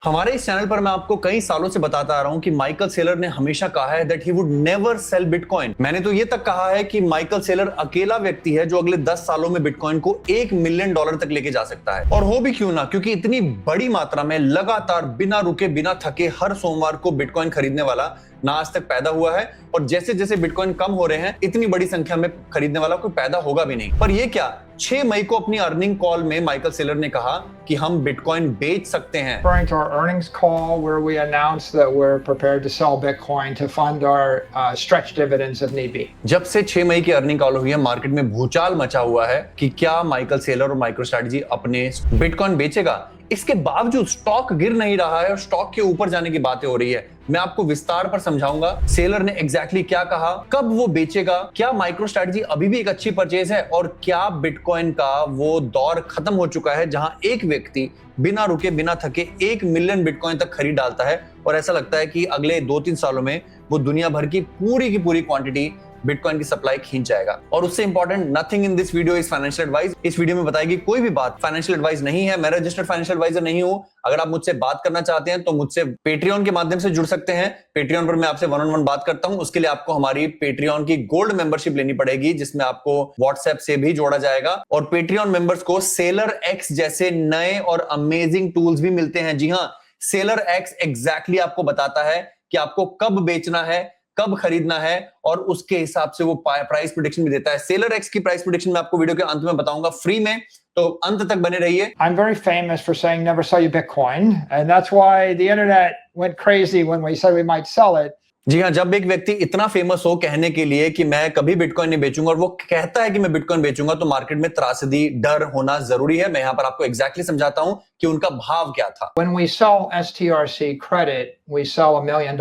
हमारे इस चैनल पर मैं आपको कई सालों से बताता आ रहा हूं कि माइकल सेलर ने हमेशा कहा है that he would never cell bitcoin. मैंने तो ये तक कहा है कि माइकल सेलर अकेला व्यक्ति है जो अगले 10 सालों में बिटकॉइन को $1 मिलियन तक लेके जा सकता है। और हो भी क्यों ना, क्योंकि इतनी बड़ी मात्रा में लगातार बिना रुके बिना थके हर सोमवार को बिटकॉइन खरीदने वाला ना आज तक पैदा हुआ है, और जैसे जैसे बिटकॉइन कम हो रहे हैं इतनी बड़ी संख्या में खरीदने वाला कोई पैदा होगा भी नहीं। पर ये क्या, 6 मई को अपनी अर्निंग कॉल में माइकल सेलर ने कहा कि हम बिटकॉइन बेच सकते हैं। Referring to our earnings call where we announced that we're prepared to sell Bitcoin to fund our stretch dividends if need be. जब से 6 मई की अर्निंग कॉल हुई है, मार्केट में भूचाल मचा हुआ है कि क्या माइकल सेलर और माइक्रोस्ट्रैटेजी अपने बिटकॉइन बेचेगा। इसके बावजूद स्टॉक गिर नहीं रहा है और स्टॉक के ऊपर जाने की बातें हो रही है। मैं आपको विस्तार पर समझाऊंगा सेलर ने एग्जैक्टली क्या कहा, कब वो बेचेगा, क्या माइक्रोस्ट्रैटेजी अभी भी एक अच्छी परचेज है, और क्या बिटकॉइन का वो दौर खत्म हो चुका है जहां एक व्यक्ति बिना रुके बिना थके 1 मिलियन बिटकॉइन तक खरीद डालता है और ऐसा लगता है कि अगले 2-3 सालों में वो दुनिया भर की पूरी क्वांटिटी बिटकॉइन की सप्लाई खींच जाएगा। और उससे important, nothing in this video is financial advice. इस वीडियो में बताएगी कोई भी बात फाइनेंशियल एडवाइस नहीं है। मैं रजिस्टर्ड फाइनेंशियल एडवाइजर नहीं हूं। अगर आप मुझसे बात करना चाहते हैं तो मुझसे पेट्रियन के माध्यम से जुड़ सकते हैं। पेट्रियन पर मैं आपसे 1-on-1 बात करता हूं। उसके लिए आपको हमारी पेट्रियन की गोल्ड मेंबरशिप लेनी पड़ेगी, जिसमें आपको व्हाट्सएप से भी जोड़ा जाएगा और पेट्रियन मेंबर्स को सेलर एक्स जैसे नए और अमेजिंग टूल्स भी मिलते हैं। जी हाँ, सेलर एक्स एग्जैक्टली आपको बताता है कि आपको कब बेचना है, कब खरीदना है, और उसके हिसाब से वो प्राइस प्रेडिक्शन भी देता है। सेलर एक्स की प्राइस प्रेडिक्शन मैं आपको वीडियो के अंत में बताऊंगा फ्री में, तो अंत तक बने रहिए। I'm very famous for saying never sell your Bitcoin, and that's why the internet went crazy when we said we might sell it. जी हाँ, जब एक व्यक्ति इतना फेमस हो कहने के लिए कि मैं कभी बिटकॉइन नहीं बेचूंगा और वो कहता है कि मैं बिटकॉइन बेचूंगा, तो मार्केट में त्रासदी, डर होना जरूरी है। मैं यहाँ पर आपको एग्जैक्टली समझाता हूं कि उनका भाव क्या था। When we sell STRC credit, we sell $1 million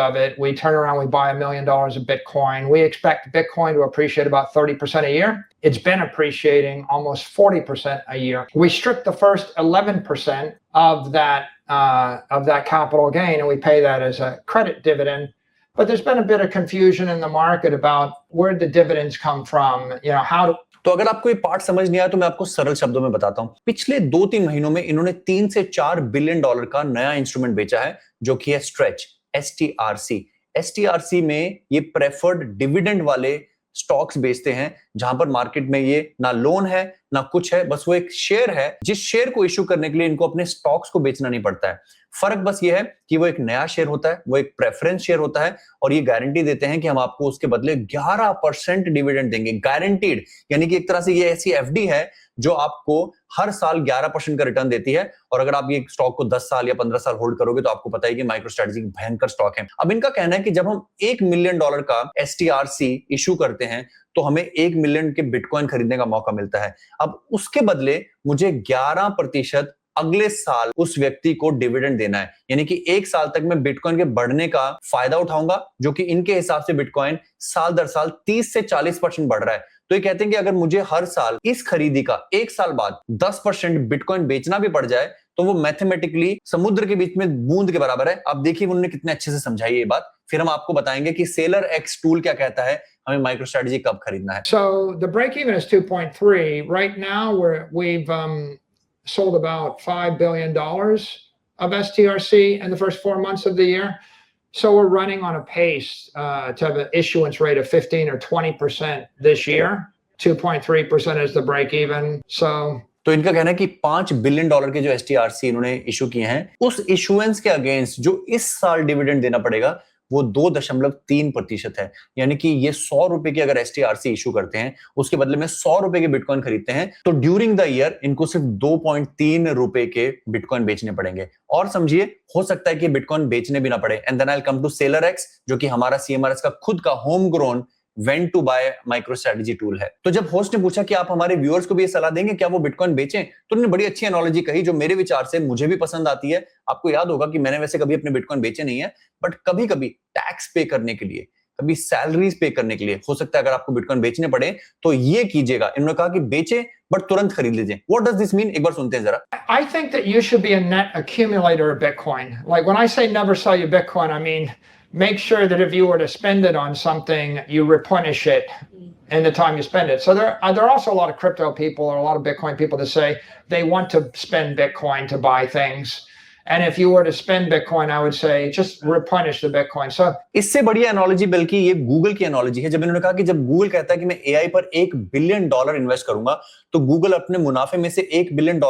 of it. We turn around, we buy $1 million of Bitcoin. We expect Bitcoin to appreciate about 30% a year. It's been appreciating almost 40% a year. We strip the first 11% of that capital gain, and we pay that as a credit dividend. But there's been a bit of confusion in the market about where the dividends come from. How do तो अगर आपको ये part समझ नहीं आया तो मैं आपको सरल शब्दों में बताता हूं। पिछले 2-3 महीनों में इन्होंने $3 से $4 बिलियन का नया इंस्ट्रूमेंट बेचा है, जो कि है स्ट्रेच, STRC। STRC में ये प्रेफर्ड डिविडेंड वाले स्टॉक्स बेचते हैं, जहां पर मार्केट में ये ना लोन है ना कुछ है, बस वो एक शेयर है जिस शेयर को इश्यू करने के लिए इनको अपने स्टॉक्स को बेचना नहीं पड़ता है। फर्क बस ये है कि वो एक नया शेयर होता है, वो एक प्रेफरेंस शेयर होता है, और ये गारंटी देते हैं कि हम आपको उसके बदले 11% डिविडेंड देंगे, गारंटीड। यानी कि एक तरह से ये ऐसी एफडी है जो आपको हर साल 11% का रिटर्न देती है। और अगर आप ये स्टॉक को 10 साल या 15 साल होल्ड करोगे तो आपको पता है कि माइक्रोस्ट्रैटेजी भयंकर स्टॉक है। अब इनका कहना है कि जब हम $1 मिलियन का STRC इशू करते हैं तो हमें 1 मिलियन के बिटकॉइन खरीदने का मौका मिलता है। अब उसके बदले मुझे 11% अगले साल उस व्यक्ति को डिविडेंड देना है, यानी कि 1 साल तक मैं बिटकॉइन के बढ़ने का फायदा उठाऊंगा, जो कि इनके हिसाब से बिटकॉइन साल दर साल 30 से 40% बढ़ रहा है। तो ये कहते हैं कि अगर मुझे हर साल इस खरीदी का 1 साल बाद 10% बिटकॉइन बेचना भी पड़ जाए तो वो मैथमेटिकली समुद्र के बीच में बूंद के बराबर है। आप देखिए उन्होंने कितने अच्छे से समझाई ये बात। फिर हम आपको बताएंगे कि सेलर एक्स टूल क्या कहता है, हमें माइक्रोस्ट्रैटेजी कब खरीदना है। So the break even is 2.3 right now. We've sold about $5 billion of STRC in the first 4 months of the year. So we're running on a pace to have an issuance rate of 15 or 20% this year. 2.3% is the break even. तो इनका कहना है कि $5 billion के जो STRC इन्होंने issue किए हैं, उस इशुएंस के अगेंस्ट जो इस साल डिविडेंड देना पड़ेगा वो 2.3% है। यानी कि ये ₹100 की अगर STRC इशू करते हैं, उसके बदले में ₹100 के बिटकॉइन खरीदते हैं, तो ड्यूरिंग द ईयर इनको सिर्फ ₹2.3 के बिटकॉइन बेचने पड़ेंगे। और समझिए, हो सकता है कि बिटकॉइन बेचने भी ना पड़े। And then I will come to seller X, जो कि हमारा CMRS का खुद का home grown when to buy MicroStrategy tool है। तो जब होस्ट ने पूछा कि आप हमारे व्यूअर्स को भी ये सलाह देंगे क्या वो बिटकॉइन बेचें, तो उन्होंने बड़ी अच्छी एनालॉजी कही जो मेरे विचार से मुझे भी पसंद आती है। आपको याद होगा कि मैंने वैसे कभी अपने बिटकॉइन बेचे नहीं है, बट कभी कभी टैक्स पे करने के लिए, कभी सैलरीज पे करने के लिए हो सकता है अगर आपको बिटकॉइन बेचने पड़े तो ये कीजिएगा। इन्होंने कहा कि बेचे बट तुरंत खरीद लीजिए। व्हाट डज दिस मीन, एक बार सुनते हैं जरा। I think that you should be a net accumulator of Bitcoin. Like when I say never sell your Bitcoin, I mean make sure that if you were to spend it on something, you replenish it in the time you spend it. So there are also a lot of crypto people or a lot of Bitcoin people that say they want to spend Bitcoin to buy things. And if you were to spend Bitcoin, I would say just replenish the Bitcoin. So इससे बढ़िया analogy बल्कि ये Google की analogy है। जब इन्होंने कहा कि जब गूगल कहता है कि मैं एआई पर $1 बिलियन इन्वेस्ट करूंगा, तो गूगल अपने मुनाफे में से $1 बिलियन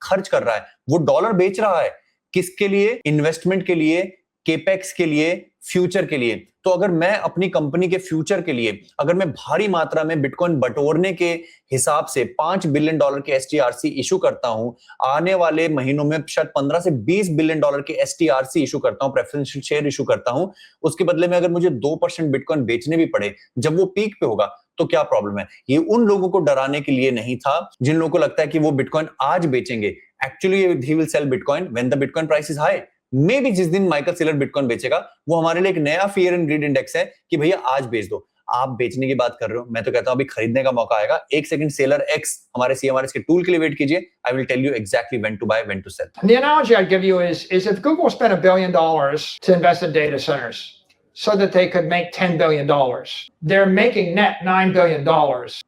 खर्च कर रहा है। वो डॉलर बेच रहा है किसके लिए? इन्वेस्टमेंट के लिए, केपेक्स के लिए, फ्यूचर के लिए। तो अगर मैं अपनी कंपनी के फ्यूचर के लिए अगर मैं भारी मात्रा में बिटकॉइन बटोरने के हिसाब से $5 बिलियन के STRC इशू करता हूं, आने वाले महीनों में शायद 15 से $20 बिलियन के STRC इशू करता हूं, प्रेफरेंशियल शेयर इशू करता हूं, उसके बदले में अगर मुझे 2% बिटकॉइन बेचने भी पड़े जब वो पीक पे होगा, तो क्या प्रॉब्लम है? ये उन लोगों को डराने के लिए नहीं था जिन लोगों को लगता है कि वो बिटकॉइन आज बेचेंगे। Actually he will sell bitcoin when the bitcoin price is high. May be जिस दिन माइकल सेलर बिटकॉइन बेचेगा, वो हमारे लिए एक नया फियर एंड ग्रीड इंडेक्स है कि भैया आज बेच दो। आप बेचने की बात कर रहे हो, मैं तो कहता हूं अभी खरीदने का मौका आएगा। एक सेकंड सेलर एक्स हमारे CMRS के टूल के लिए वेट कीजिए। I will tell you exactly when to buy, when to sell. the analogy I'd give you is if Google spent $1 billion to invest in data centers so that they could make $10 billion, they're making net $9 billion.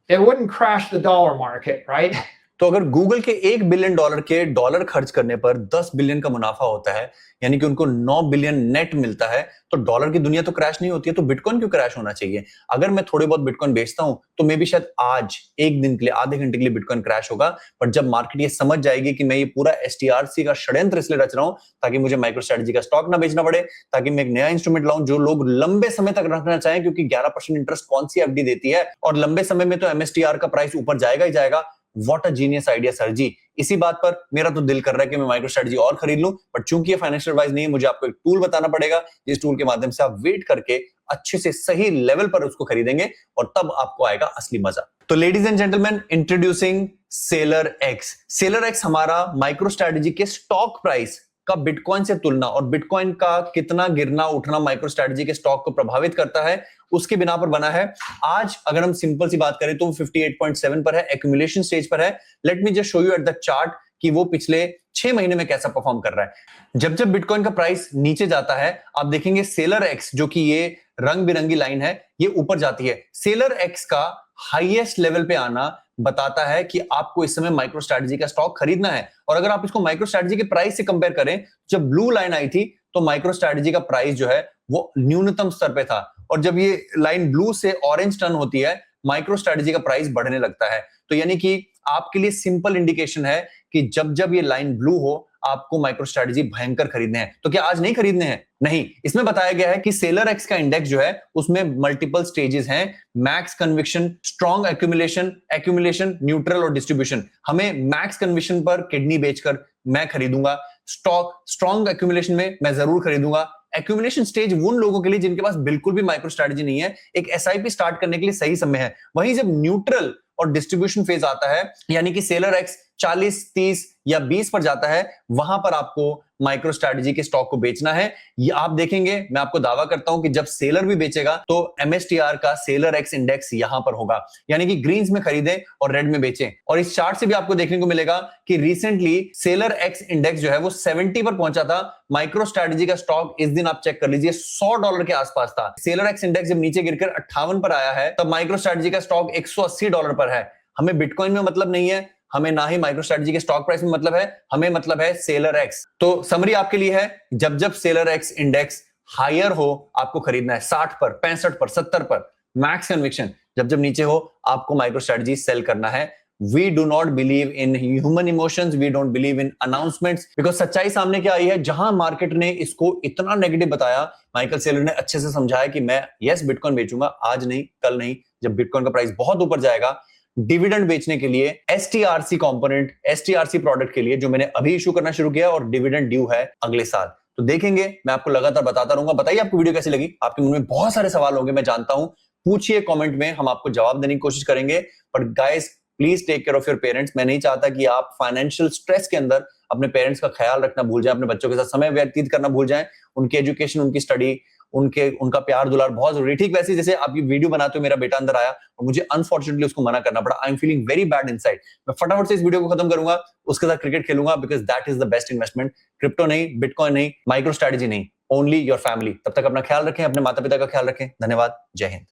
It wouldn't crash the dollar market, right? तो अगर Google के $1 billion के dollar खर्च करने पर 10 billion का मुनाफा होता है, यानी कि उनको 9 बिलियन नेट मिलता है, तो डॉलर की दुनिया तो क्रैश नहीं होती है, तो बिटकॉइन क्यों क्रैश होना चाहिए? अगर मैं थोड़े बहुत बिटकॉइन बेचता हूं, तो मे बी शायद आज एक दिन के लिए, आधे घंटे के लिए बिटकॉइन क्रैश होगा, पर जब मार्केट ये समझ जाएगी कि मैं ये पूरा STRC का षड्यंत्र इसलिए रच रहा हूं ताकि मुझे माइक्रो स्ट्रेटजी का स्टॉक ना बेचना पड़े, ताकि मैं एक नया इंस्ट्रूमेंट लाऊं जो लोग लंबे समय तक रखना चाहें, क्योंकि 11% इंटरेस्ट कौन सी FD देती है, और लंबे समय में तो MSTR का प्राइस ऊपर जाएगा ही जाएगा। What a genius idea sir ji. इसी बात पर मेरा तो दिल कर रहा है कि मैं माइक्रो स्ट्रेटजी और खरीद लूं, बट चूंकि ये फाइनेंशियल एडवाइस नहीं है, मुझे आपको एक टूल बताना पड़ेगा, जिस टूल के माध्यम से आप वेट करके अच्छे से सही लेवल पर उसको खरीदेंगे, और तब आपको आएगा असली मजा। तो ladies and gentleman, introducing seller x. Seller x हमारा माइक्रो स्ट्रेटजी के स्टॉक प्राइस का बिटकॉइन से तुलना और बिटकॉइन का कितना गिरना उठना माइक्रो स्ट्रेटजी के स्टॉक को प्रभावित करता है, उसके बिना पर बना है। आज अगर हम सिंपल सी बात करें तो 58.7 पर है, एक्यूमुलेशन स्टेज पर है। Let me just show you at the chart कि वो पिछले 6 महीने में कैसा परफॉर्म कर रहा है। जब जब बिटकॉइन का प्राइस नीचे जाता है, आप देखेंगे सेलर एक्स, जो कि ये रंग बिरंगी लाइन है, ये ऊपर जाती है। सेलर एक्स का हाईएस्ट लेवल पे आना बताता है कि आपको इस समय माइक्रो स्ट्रेटजी का स्टॉक खरीदना है। और अगर आप इसको माइक्रो स्ट्रेटजी के प्राइस से कंपेयर करें, जब ब्लू लाइन आई थी तो माइक्रो स्ट्रेटजी का प्राइस जो है वो न्यूनतम स्तर पे था, और जब ये लाइन ब्लू से ऑरेंज टर्न होती है, माइक्रो स्ट्रेटजी का प्राइस बढ़ने लगता है। तो यानी कि आपके लिए सिंपल इंडिकेशन है कि जब जब ये लाइन ब्लू हो, आपको माइक्रो स्ट्रेटजी भयंकर खरीदने हैं। तो क्या आज नहीं खरीदने हैं? नहीं। इसमें बताया गया है कि सेलर एक्स का इंडेक्स जो है उसमें मल्टीपल स्टेजेस हैं, max conviction, strong accumulation, neutral और डिस्ट्रीब्यूशन। हमें मैक्स कन्विक्शन पर किडनी बेचकर मैं खरीदूंगा, स्ट्रॉन्ग एक्यूमुलेशन में मैं जरूर खरीदूंगा। एक्यूमुलेशन स्टेज उन लोगों के लिए जिनके पास बिल्कुल भी माइक्रो स्ट्रेटजी नहीं है, एक SIP स्टार्ट करने के लिए सही समय है। वहीं जब न्यूट्रल और डिस्ट्रीब्यूशन फेज आता है, यानी कि सेलर एक्स 40, 30 या 20 पर जाता है, वहां पर आपको माइक्रो स्ट्रेटजी के स्टॉक को बेचना है। ये आप देखेंगे, मैं आपको दावा करता हूं कि जब सेलर भी बेचेगा तो MSTR का सेलर एक्स इंडेक्स यहां पर होगा, यानी कि ग्रीन्स में खरीदें और रेड में बेचें। और इस चार्ट से भी आपको देखने को मिलेगा कि रिसेंटली सेलर एक्स इंडेक्स जो है वो 70 पर पहुंचा था। माइक्रो स्ट्रेटजी का स्टॉक इस दिन आप चेक कर लीजिए $100 के आसपास था। सेलर एक्स इंडेक्स जब नीचे गिरकर 58 पर आया है, तब माइक्रो स्ट्रेटजी का स्टॉक $180 पर है। हमें बिटकॉइन में मतलब नहीं है, हमें ना ही माइक्रो स्ट्रेटजी के स्टॉक प्राइस में मतलब है, हमें मतलब है सेलर एक्स। तो समरी आपके लिए है, जब जब सेलर एक्स इंडेक्स हायर हो आपको खरीदना है, 60 पर, 65 पर, 70 पर मैक्स कन्विक्शन। जब जब नीचे हो आपको माइक्रो स्ट्रेटजी सेल करना है। We do not believe in human emotions, we don't believe in announcements, because सच्चाई सामने क्या आई है, जहां मार्केट ने इसको इतना नेगेटिव बताया, माइकल सेलर ने अच्छे से समझाया कि मैं बिटकॉइन बेचूंगा, आज नहीं, कल नहीं, जब बिटकॉइन का प्राइस बहुत ऊपर जाएगा। डिविडेंड बेचने के लिए STRC कंपोनेंट, STRC प्रोडक्ट के लिए जो मैंने अभी इशू करना शुरू किया, और डिविडेंड ड्यू है अगले साल। तो देखेंगे, मैं आपको लगातार बताता रहूंगा। बताइए आपको वीडियो कैसी लगी। आपके मन में बहुत सारे सवाल होंगे, मैं जानता हूं, पूछिए कमेंट में, हम आपको जवाब देने की कोशिश करेंगे। But guys, please take care of your parents. मैं नहीं चाहता कि आप फाइनेंशियल स्ट्रेस के अंदर अपने पेरेंट्स का ख्याल रखना भूल जाएं, अपने बच्चों के साथ समय व्यतीत करना भूल जाएं। उनकी एजुकेशन, उनकी स्टडी, उनका प्यार दुलार बहुत जरूरी। ठीक वैसे जैसे आप ये वीडियो बनाते हो, मेरा बेटा अंदर आया और मुझे अनफॉर्चुनेटली उसको मना करना पड़ा। I am feeling very bad inside. मैं फटाफट से इस वीडियो को खत्म करूंगा, उसके साथ क्रिकेट खेलूंगा, because that is the best investment. Crypto नहीं, बिटकॉइन नहीं, माइक्रो स्ट्रेटजी नहीं, ओनली योर फैमिली। तब तक अपना ख्याल रखें, अपने माता पिता का ख्याल रखें। धन्यवाद। जय हिंद।